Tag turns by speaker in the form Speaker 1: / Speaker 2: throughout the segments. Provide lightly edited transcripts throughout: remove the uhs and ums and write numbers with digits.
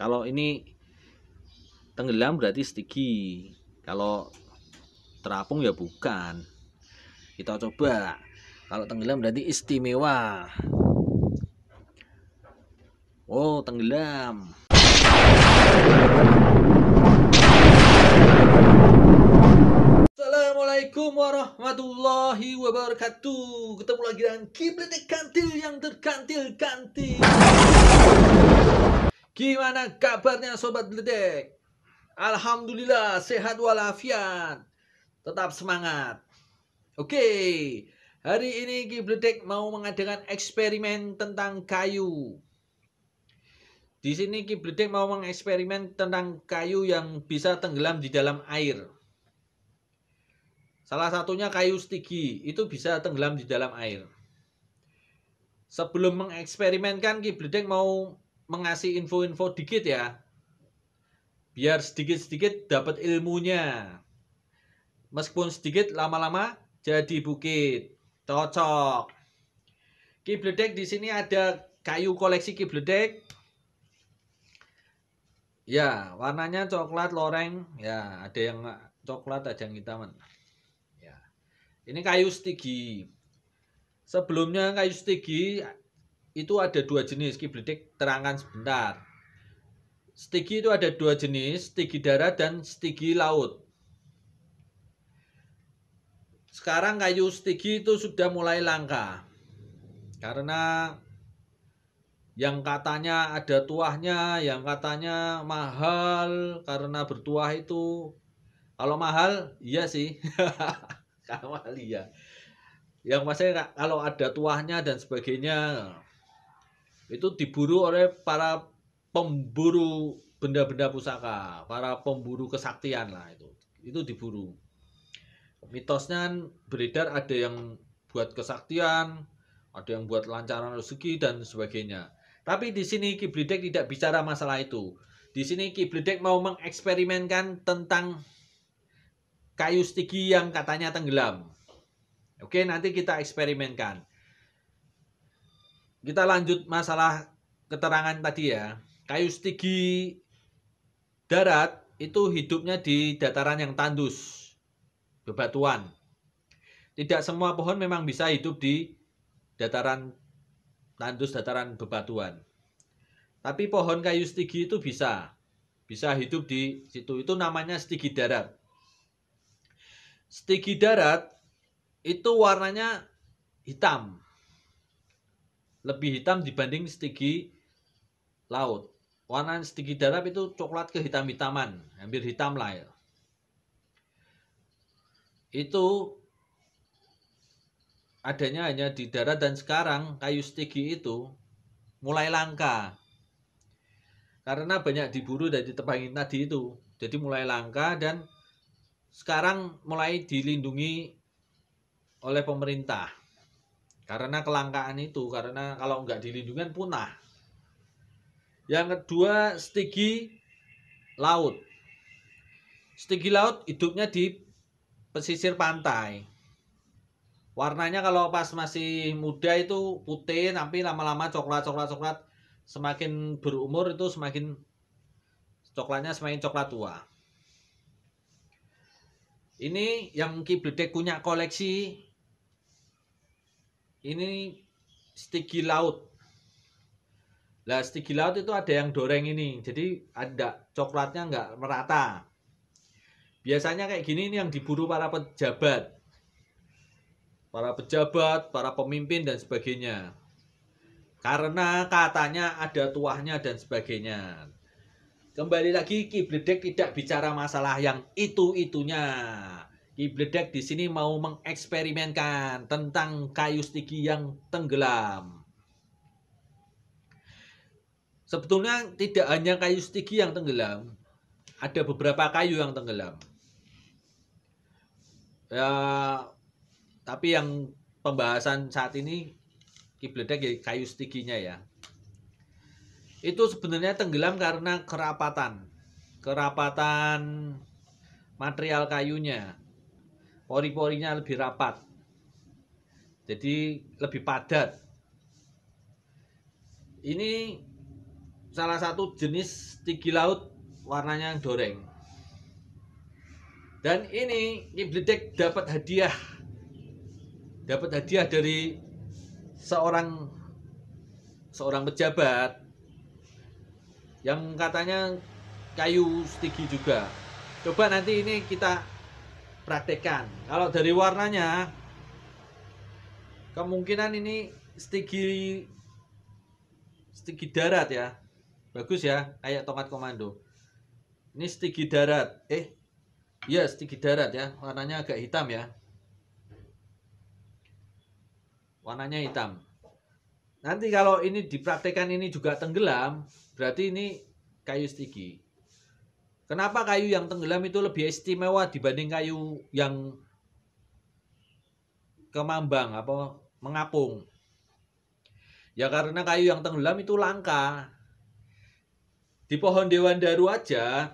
Speaker 1: Kalau ini tenggelam berarti stigi. Kalau terapung ya bukan. Kita coba. Kalau tenggelam berarti istimewa. Oh, tenggelam. Assalamualaikum warahmatullahi wabarakatuh. Ketemu lagi dengan Kibletek Kantil yang terkantil-kantil. Gimana kabarnya Sobat Bledek? Alhamdulillah sehat walafiat. Tetap semangat. Oke, hari ini Kibletek mau mengadakan eksperimen tentang kayu. Di sini Kibletek mau mengeksperimen tentang kayu yang bisa tenggelam di dalam air. Salah satunya kayu stigi, itu bisa tenggelam di dalam air. Sebelum mengeksperimenkan, Kibletek mau mengasih info-info dikit ya. Biar sedikit-sedikit dapat ilmunya. Meskipun sedikit, lama-lama jadi bukit. Cocok. Kibletek di sini ada kayu koleksi Kibletek. Ya, warnanya coklat loreng. Ya, ada yang coklat, ada yang hitam. Ya. Ini kayu stigi. Sebelumnya kayu stigi itu ada dua jenis. Kibletek terangkan sebentar. Stigi itu ada dua jenis, stigi darat dan stigi laut. Sekarang kayu stigi itu sudah mulai langka. Karena yang katanya ada tuahnya, yang katanya mahal karena bertuah itu. Kalau mahal, iya sih. Kalau mahal iya. Yang maksudnya kalau ada tuahnya dan sebagainya, itu diburu oleh para pemburu benda-benda pusaka, para pemburu kesaktian lah itu. Itu diburu. Mitosnya beredar ada yang buat kesaktian, ada yang buat lancaran rezeki dan sebagainya. Tapi di sini Kibletek tidak bicara masalah itu. Di sini Kibletek mau mengeksperimenkan tentang kayu stigi yang katanya tenggelam. Oke, nanti kita eksperimenkan. Kita lanjut masalah keterangan tadi ya. Kayu stigi darat itu hidupnya di dataran yang tandus, bebatuan. Tidak semua pohon memang bisa hidup di dataran tandus, dataran bebatuan. Tapi pohon kayu stigi itu bisa hidup di situ. Itu namanya stigi darat. Stigi darat itu warnanya hitam. Lebih hitam dibanding stigi laut. Warna stigi darat itu coklat kehitam-hitaman, hampir hitam lah ya. Itu adanya hanya di darat dan sekarang kayu stigi itu mulai langka. Karena banyak diburu dan ditebangin tadi itu. Jadi mulai langka dan sekarang mulai dilindungi oleh pemerintah. Karena kelangkaan itu, karena kalau nggak dilindungi kan punah. Yang kedua, stigi laut. Stigi laut hidupnya di pesisir pantai. Warnanya kalau pas masih muda itu putih, tapi lama-lama coklat. Semakin berumur itu semakin coklatnya semakin coklat tua. Ini yang Kibletek punya koleksi. Ini stigi laut. Lah stigi laut itu ada yang doreng ini. Jadi ada coklatnya nggak merata. Biasanya kayak gini ini yang diburu para pejabat. Para pemimpin dan sebagainya. Karena katanya ada tuahnya dan sebagainya. Kembali lagi Kibletek tidak bicara masalah yang itu-itunya. Kibletek di sini mau mengeksperimenkan tentang kayu stigi yang tenggelam. Sebetulnya tidak hanya kayu stigi yang tenggelam, ada beberapa kayu yang tenggelam. Ya, tapi yang pembahasan saat ini Kibletek kayu stiginya ya. Itu sebenarnya tenggelam karena kerapatan material kayunya. Pori-porinya lebih rapat. Jadi lebih padat. Ini salah satu jenis stigi laut warnanya doreng. Dan ini Kibledek dapat hadiah dari seorang pejabat yang katanya kayu stigi juga. Coba nanti ini kita praktekkan. Kalau dari warnanya kemungkinan ini stigi darat ya. Bagus ya, kayak tongkat komando. Ini stigi darat. Iya, stigi darat ya. Warnanya agak hitam ya. Warnanya hitam. Nanti kalau ini dipraktekkan ini juga tenggelam, berarti ini kayu stigi. Kenapa kayu yang tenggelam itu lebih istimewa dibanding kayu yang kemambang apa mengapung? Ya karena kayu yang tenggelam itu langka. Di pohon dewandaru aja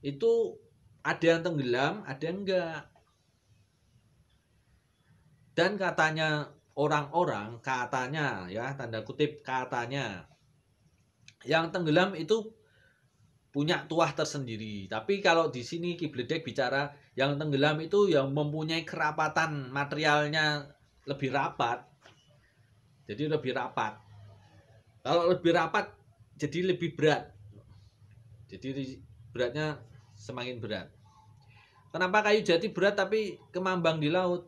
Speaker 1: itu ada yang tenggelam, ada yang enggak. Dan katanya orang-orang, katanya ya, tanda kutip katanya, yang tenggelam itu punya tuah tersendiri. Tapi kalau di sini Kibledek bicara yang tenggelam itu yang mempunyai kerapatan materialnya lebih rapat. Jadi lebih rapat. Kalau lebih rapat jadi lebih berat. Jadi beratnya semakin berat. Kenapa kayu jati berat tapi kemambang di laut?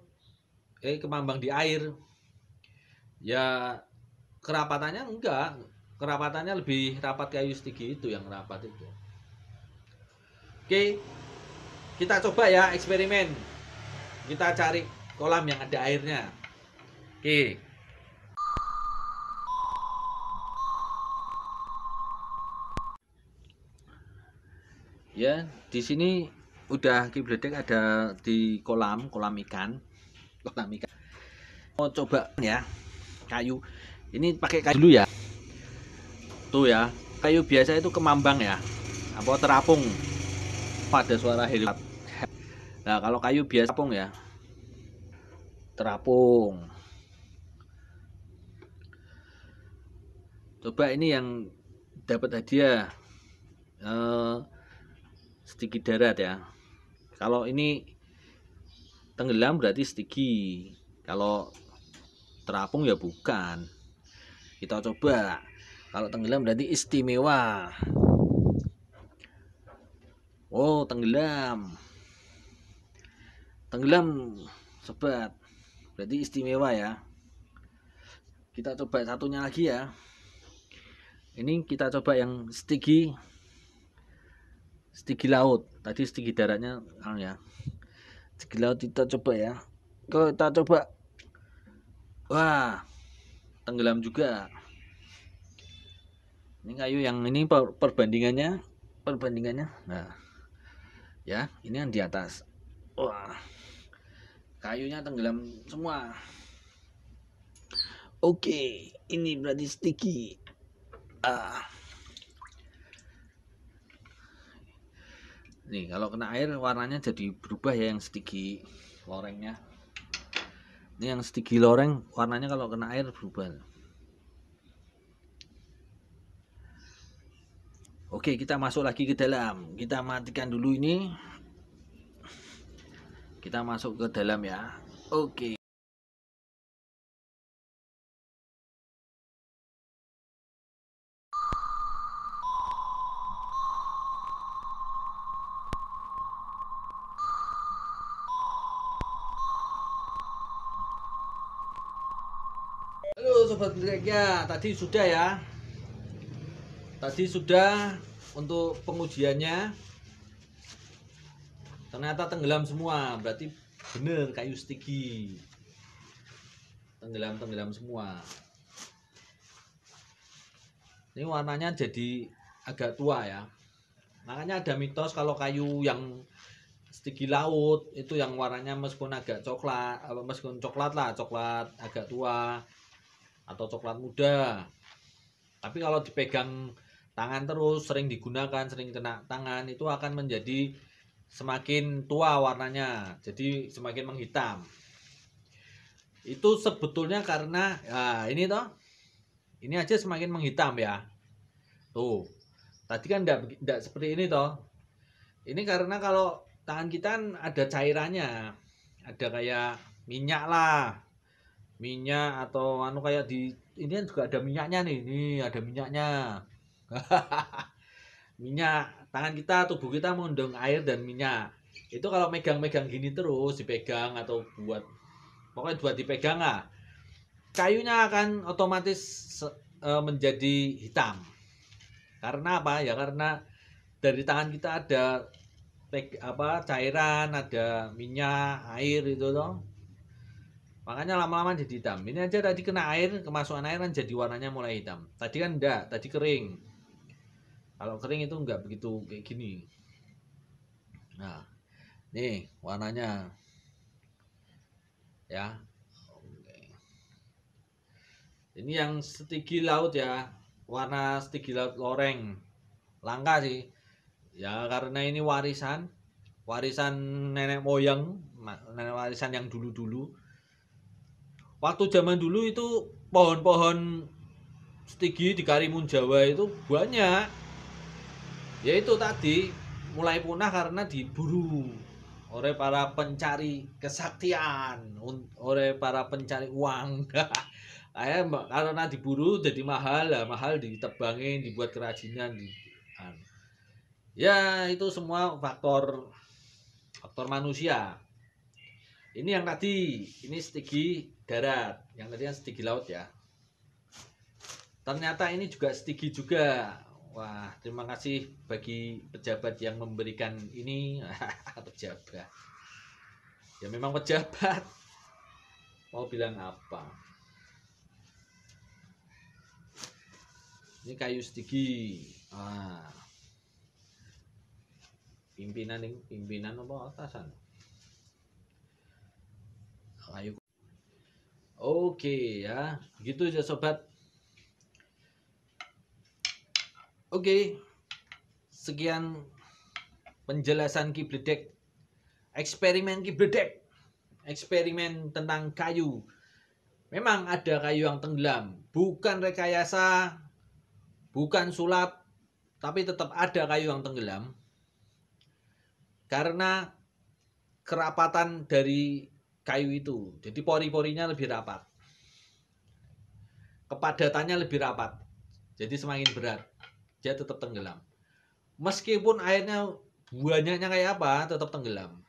Speaker 1: Kemambang di air. Ya kerapatannya enggak. Kerapatannya lebih rapat kayu stigi itu yang rapat itu. Oke, kita coba ya eksperimen. Kita cari kolam yang ada airnya. Oke. Ya, di sini udah Kibledek ada di kolam ikan. Mau coba ya kayu. Ini pakai kayu dulu ya. Tuh ya, kayu biasa itu kemambang ya. Apa terapung pada suara helikopter. Nah, kalau kayu biasa terapung ya. Terapung. Coba ini yang dapat hadiah stigi darat ya. Kalau ini tenggelam berarti stigi. Kalau terapung ya bukan. Kita coba. Kalau tenggelam berarti istimewa. Oh, tenggelam. Tenggelam, sobat. Berarti istimewa ya. Kita coba satunya lagi ya. Ini kita coba yang stigi laut. Tadi stigi daratnya ya. Stigi laut kita coba ya. Kalau kita coba, wah, tenggelam juga. Ini kayu yang ini perbandingannya. Nah, ya, ini yang di atas. Wah, kayunya tenggelam semua. Oke, ini berarti stigi. Nih, kalau kena air warnanya jadi berubah ya yang stigi lorengnya. Ini yang stigi loreng warnanya kalau kena air berubah. Oke, kita masuk lagi ke dalam. Kita matikan dulu ini. Kita masuk ke dalam ya. Oke. Halo sobat Kibledek ya, tadi sudah ya. Tadi sudah untuk pengujiannya. Ternyata tenggelam semua, berarti bener kayu stigi. Tenggelam semua. Ini warnanya jadi agak tua ya. Makanya ada mitos kalau kayu yang stigi laut itu yang warnanya meskipun agak coklat, meskipun coklat agak tua atau coklat muda. Tapi kalau dipegang tangan terus, sering digunakan, sering kena tangan, itu akan menjadi semakin tua warnanya, jadi semakin menghitam. Itu sebetulnya karena ini toh, ini aja semakin menghitam ya. Tuh, Tadi kan enggak seperti ini toh. Ini karena kalau tangan kita kan ada cairannya. Ada kayak minyak lah. Minyak atau anu kayak di ini kan juga ada minyaknya nih. Ini ada minyaknya. Minyak, tangan kita, tubuh kita mengandung air dan minyak. Itu kalau megang-megang gini terus dipegang atau pokoknya buat dipegang lah. Kayunya akan otomatis menjadi hitam. Karena apa? Ya karena dari tangan kita ada cairan, ada minyak, air itu loh. Makanya lama-lama jadi hitam. Ini aja tadi kena air, kemasukan air kan jadi warnanya mulai hitam. Tadi kan enggak, tadi kering. Kalau kering itu enggak begitu kayak gini. Nah, nih warnanya. Ya. Oke. Ini yang stigi laut ya. Warna stigi laut loreng. Langka sih. Ya karena ini warisan nenek moyang, nenek warisan yang dulu-dulu. Waktu zaman dulu itu pohon-pohon stigi di Karimun Jawa itu banyak. Yaitu tadi mulai punah karena diburu oleh para pencari kesaktian, oleh para pencari uang. Karena diburu jadi mahal, mahal ditebangin, dibuat kerajinan. Ya itu semua faktor manusia. Ini yang tadi, ini stigi darat, yang tadi kan stigi laut ya. Ternyata ini juga stigi juga. Wah, terima kasih bagi pejabat yang memberikan ini. Pejabat. Ya memang pejabat. Mau bilang apa? Ini kayu stigi. Pimpinan apa atasan? Kayu. Oke ya, gitu ya sobat. Oke, sekian penjelasan Kibledek, eksperimen Kibledek, eksperimen tentang kayu. Memang ada kayu yang tenggelam, bukan rekayasa, bukan sulap, tapi tetap ada kayu yang tenggelam. Karena kerapatan dari kayu itu, jadi pori-porinya lebih rapat, kepadatannya lebih rapat, jadi semakin berat, dia tetap tenggelam. Meskipun airnya banyaknya kayak apa, tetap tenggelam.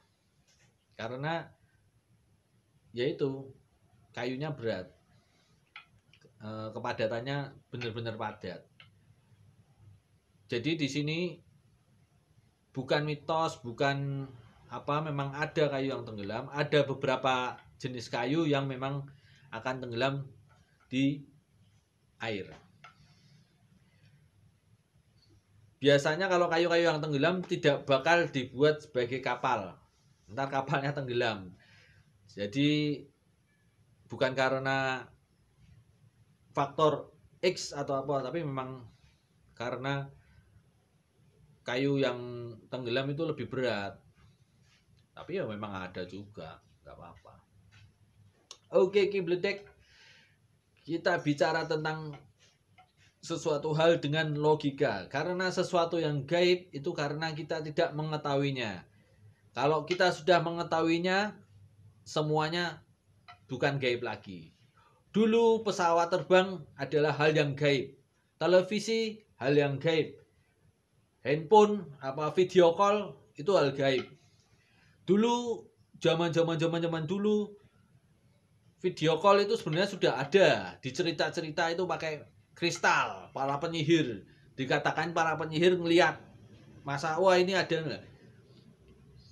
Speaker 1: Karena yaitu kayunya berat, kepadatannya benar-benar padat. Jadi di sini bukan mitos, bukan apa, memang ada kayu yang tenggelam. Ada beberapa jenis kayu yang memang akan tenggelam di air. Biasanya kalau kayu-kayu yang tenggelam tidak bakal dibuat sebagai kapal. Ntar kapalnya tenggelam. Jadi bukan karena faktor X atau apa, tapi memang karena kayu yang tenggelam itu lebih berat. Tapi ya memang ada juga, nggak apa-apa. Oke Kibledek, kita bicara tentang sesuatu hal dengan logika. Karena sesuatu yang gaib itu karena kita tidak mengetahuinya. Kalau kita sudah mengetahuinya, semuanya bukan gaib lagi. Dulu pesawat terbang adalah hal yang gaib. Televisi hal yang gaib. Handphone, video call itu hal gaib. Dulu zaman dulu video call itu sebenarnya sudah ada di cerita-cerita itu pakai kristal, para penyihir. Dikatakan para penyihir ngelihat. Masa wah ini ada enggak?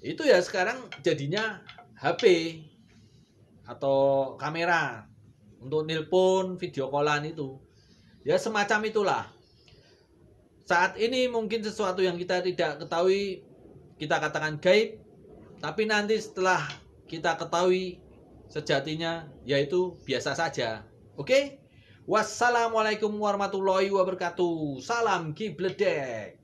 Speaker 1: Itu ya sekarang jadinya HP atau kamera untuk nelpon, video callan itu. Ya semacam itulah. Saat ini mungkin sesuatu yang kita tidak ketahui kita katakan gaib, tapi nanti setelah kita ketahui sejatinya yaitu biasa saja. Oke? Wassalamualaikum warahmatullahi wabarakatuh. Salam Kibledek.